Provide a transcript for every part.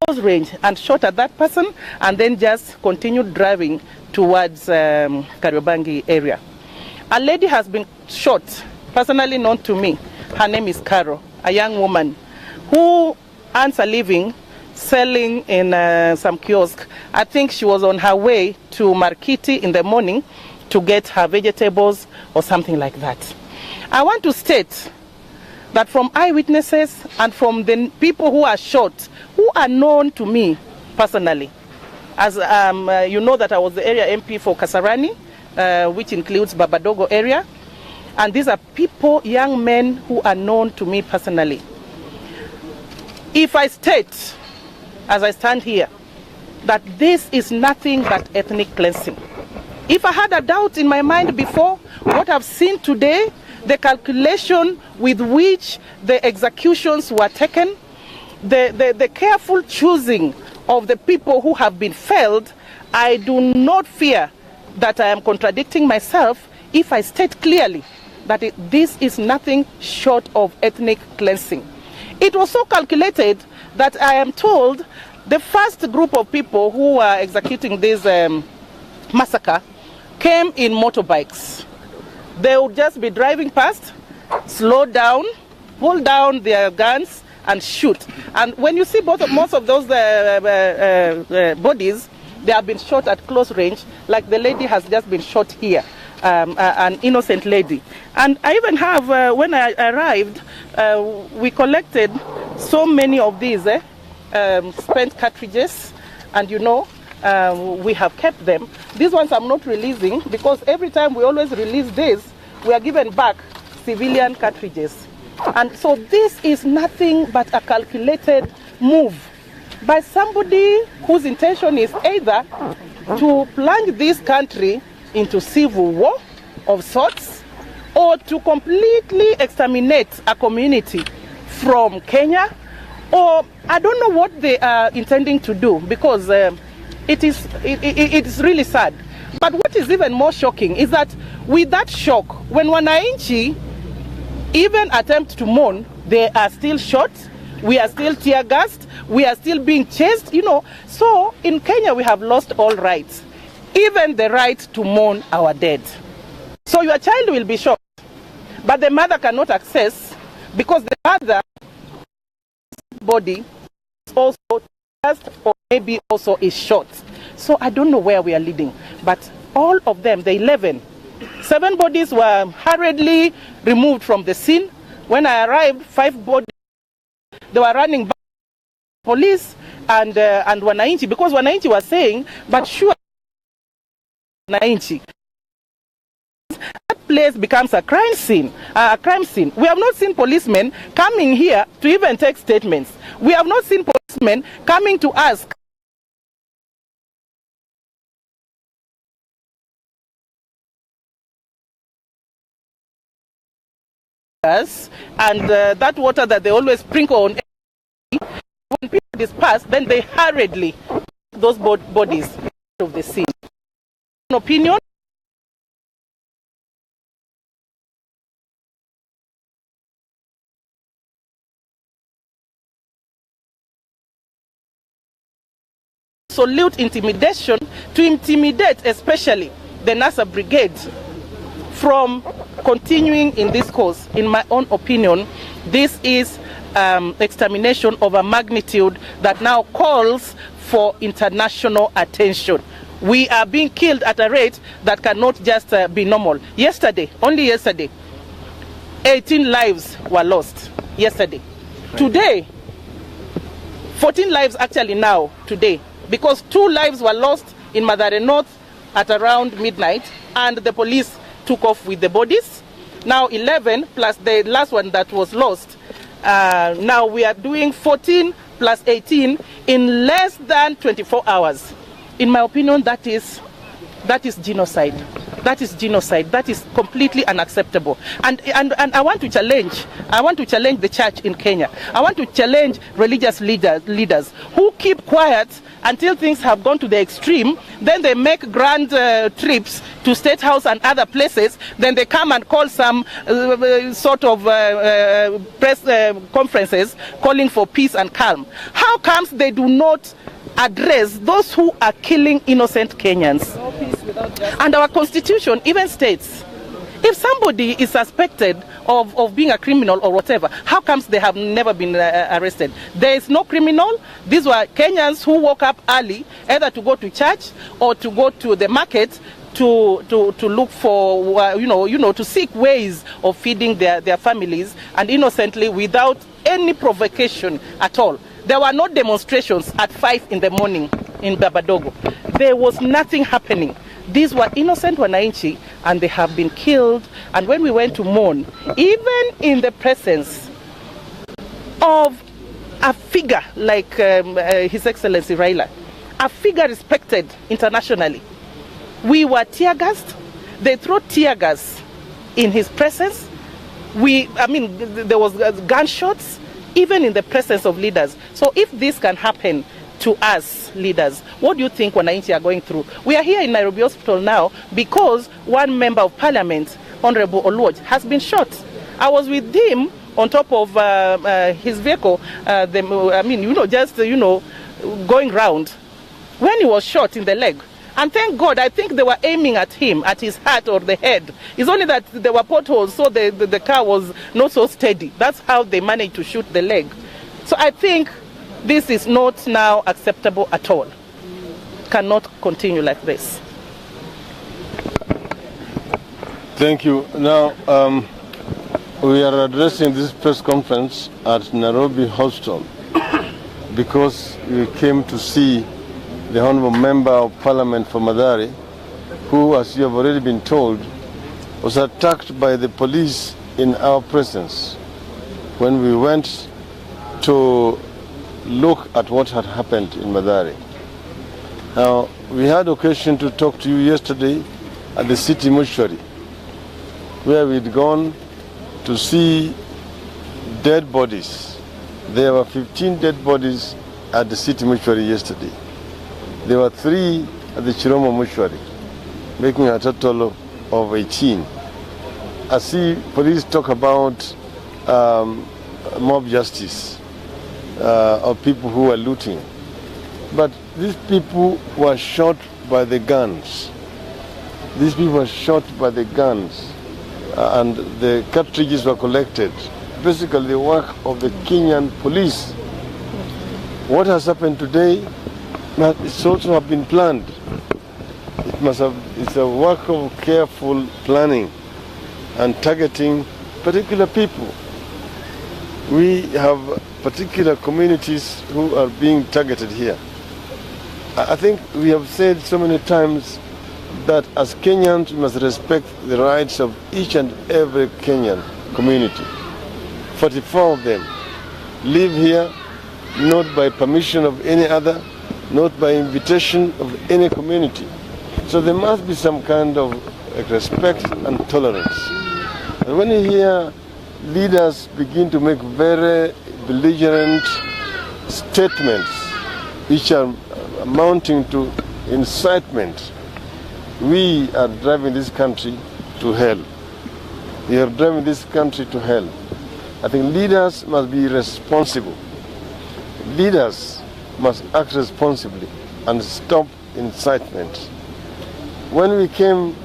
close range and shot at that person, and then just continued driving towards Kariobangi area. A lady has been shot, personally known to me. Her name is Carol, a young woman who earns a living selling in some kiosk. I think she was on her way to Markiti in the morning to get her vegetables or something like that. I want to state that from eyewitnesses and from the people who are shot, who are known to me personally, as you know that I was the area MP for Kasarani, which includes Babadogo area, and these are people, young men who are known to me personally. If I state, as I stand here, that this is nothing but ethnic cleansing, if I had a doubt in my mind before, what I've seen today, the calculation with which the executions were taken, the careful choosing of the people who have been felled, I do not fear that I am contradicting myself if I state clearly that this is nothing short of ethnic cleansing. It was so calculated that I am told the first group of people who were executing this massacre came in motorbikes. They would just be driving past, slow down, pull down their guns and shoot. And when you see most of those bodies, they have been shot at close range, like the lady has just been shot here, an innocent lady. And I even have, when I arrived, we collected so many of these spent cartridges, and you know, we have kept them. These ones I'm not releasing because every time we always release this, we are given back civilian cartridges. And so this is nothing but a calculated move by somebody whose intention is either to plunge this country into civil war of sorts, or to completely exterminate a community from Kenya, or I don't know what they are intending to do, because it is really sad. But what is even more shocking is that with that shock, when wananchi even attempt to mourn, they are still shot, we are still tear gassed, we are still being chased, you know. So in Kenya we have lost all rights, even the right to mourn our dead. So your child will be shot, but the mother cannot access, because the mother body is also just, or maybe also is shot. So I don't know where we are leading, but all of them, the 7 bodies were hurriedly removed from the scene. When I arrived, 5 bodies, they were running back to police and wananchi, because wananchi was saying, but sure, wananchi, that place becomes a crime scene. We have not seen policemen coming here to even take statements. We have not seen policemen coming to ask us, and that water that they always sprinkle on, when people disperse, then they hurriedly those bodies out of the scene. An opinion? Absolute intimidation, to intimidate especially the NASA brigade from continuing in this course. In my own opinion, this is extermination of a magnitude that now calls for international attention. We are being killed at a rate that cannot just be normal. Yesterday, only yesterday, 18 lives were lost yesterday. Today, 14 lives actually now, today, because 2 lives were lost in Mathare North at around midnight, and the police took off with the bodies. Now 11 plus the last one that was lost. Now we are doing 14 plus 18 in less than 24 hours. In my opinion, that is genocide. That is genocide. That is completely unacceptable. And I want to challenge the church in Kenya. I want to challenge religious leaders who keep quiet until things have gone to the extreme. Then they make grand trips to State House and other places. Then they come and call some sort of press conferences calling for peace and calm. How comes they do not address those who are killing innocent Kenyans? No peace without justice. And our constitution even states, if somebody is suspected of being a criminal or whatever, how comes they have never been arrested? There is no criminal. These were Kenyans who woke up early, either to go to church or to go to the market to look for, to seek ways of feeding their families, and innocently, without any provocation at all. There were no demonstrations at 5 in the morning in Babadogo. There was nothing happening. These were innocent Wananchi, and they have been killed. And when we went to mourn, even in the presence of a figure like His Excellency Raila, a figure respected internationally, we were tear gassed. They threw tear gas in his presence. There was gunshots, even in the presence of leaders. So if this can happen to us leaders, what do you think Wananchi are going through? We are here in Nairobi Hospital now because one member of parliament, Honorable Oluoch, has been shot. I was with him on top of his vehicle, going round, when he was shot in the leg. And thank God, I think they were aiming at him, at his heart or the head. It's only that there were potholes, so the car was not so steady. That's how they managed to shoot the leg. So I think this is not now acceptable at all. Cannot continue like this. Thank you. Now, we are addressing this press conference at Nairobi Hospital because we came to see the Honourable Member of Parliament for Mathare, who, as you have already been told, was attacked by the police in our presence when we went to look at what had happened in Mathare. Now, we had occasion to talk to you yesterday at the city mortuary, where we'd gone to see dead bodies. There were 15 dead bodies at the city mortuary yesterday. There were 3 at the Chiromo mortuary, making a total of 18. I see police talk about mob justice of people who were looting. But these people were shot by the guns. These people were shot by the guns, and the cartridges were collected. Basically the work of the Kenyan police. What has happened today must also have been planned. It's a work of careful planning and targeting particular people. We have particular communities who are being targeted here. I think we have said so many times that as Kenyans we must respect the rights of each and every Kenyan community. 44 of them live here not by permission of any other, not by invitation of any community. So there must be some kind of respect and tolerance. And when you hear leaders begin to make very belligerent statements which are amounting to incitement, we are driving this country to hell. We are driving this country to hell. I think leaders must be responsible. Leaders must act responsibly and stop incitement. When we came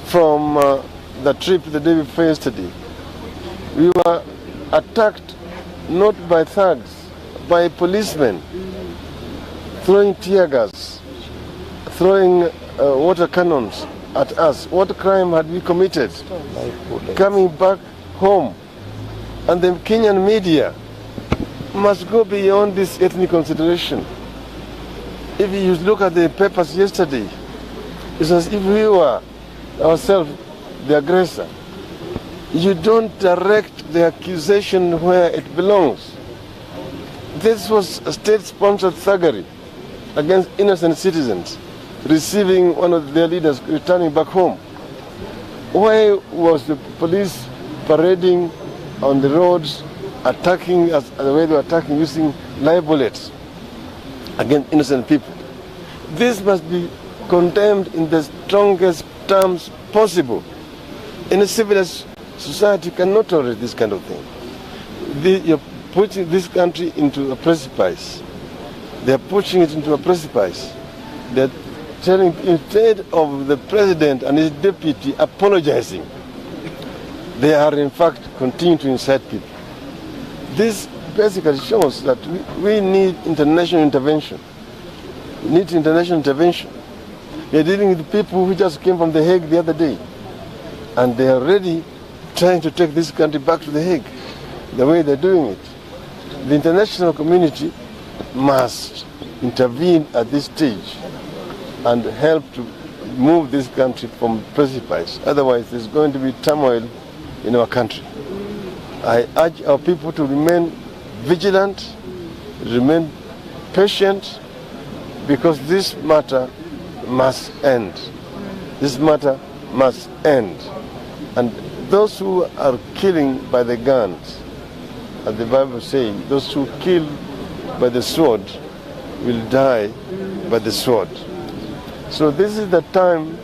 from the trip the day before yesterday, we were attacked not by thugs, by policemen, throwing tear gas, throwing water cannons at us. What crime had we committed? Coming back home. And the Kenyan media must go beyond this ethnic consideration. If you look at the papers yesterday, it's as if we were ourselves the aggressor. You don't direct the accusation where it belongs. This was a state-sponsored thuggery against innocent citizens, receiving one of their leaders returning back home. Why was the police parading on the roads, attacking as the way they were attacking, using live bullets against innocent people? This must be condemned in the strongest terms possible. In a civilized society, you cannot tolerate this kind of thing. You're putting this country into a precipice. They're pushing it into a precipice. They're telling, instead of the president and his deputy apologizing, they are in fact continuing to incite people. This basically shows that we need international intervention. We need international intervention. We are dealing with people who just came from The Hague the other day, and they are already trying to take this country back to The Hague, the way they're doing it. The international community must intervene at this stage and help to move this country from precipice. Otherwise, there's going to be turmoil in our country. I urge our people to remain vigilant, remain patient, because this matter must end. This matter must end. And those who are killing by the guns, as the Bible says, those who kill by the sword will die by the sword. So this is the time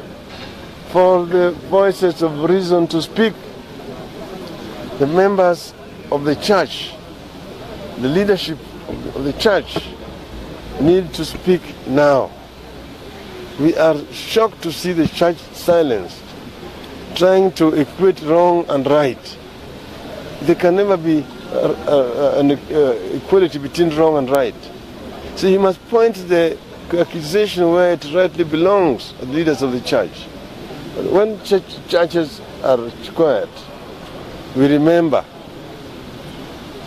for the voices of reason to speak. The members of the church, the leadership of the church need to speak now. We are shocked to see the church silenced, trying to equate wrong and right. There can never be an equality between wrong and right. So you must point the accusation where it rightly belongs, the leaders of the church. But when churches are quiet, we remember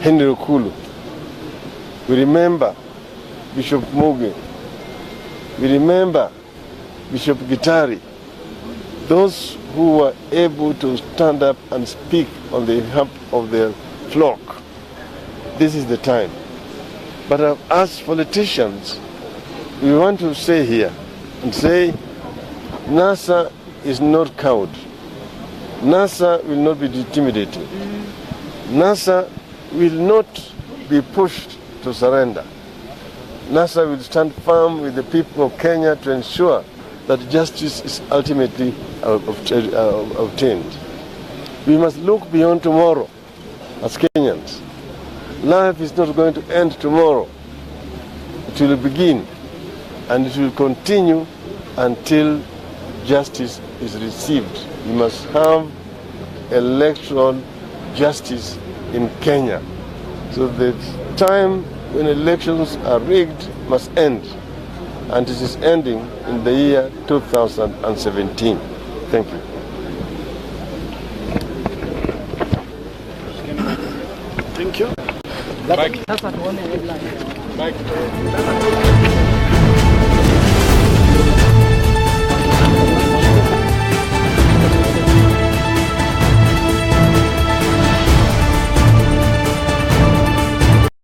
Henry Okulu. We remember Bishop Muge. We remember Bishop Gitari. Those who were able to stand up and speak on behalf of their flock. This is the time. But as politicians, we want to say here and say, NASA is not cowed. NASA will not be intimidated. NASA will not be pushed to surrender. NASA will stand firm with the people of Kenya to ensure that justice is ultimately obtained. We must look beyond tomorrow as Kenyans. Life is not going to end tomorrow. It will begin, and it will continue until justice is received. We must have electoral justice in Kenya. So the time when elections are rigged must end, and it is ending in the year 2017. Thank you. Thank you. Mike.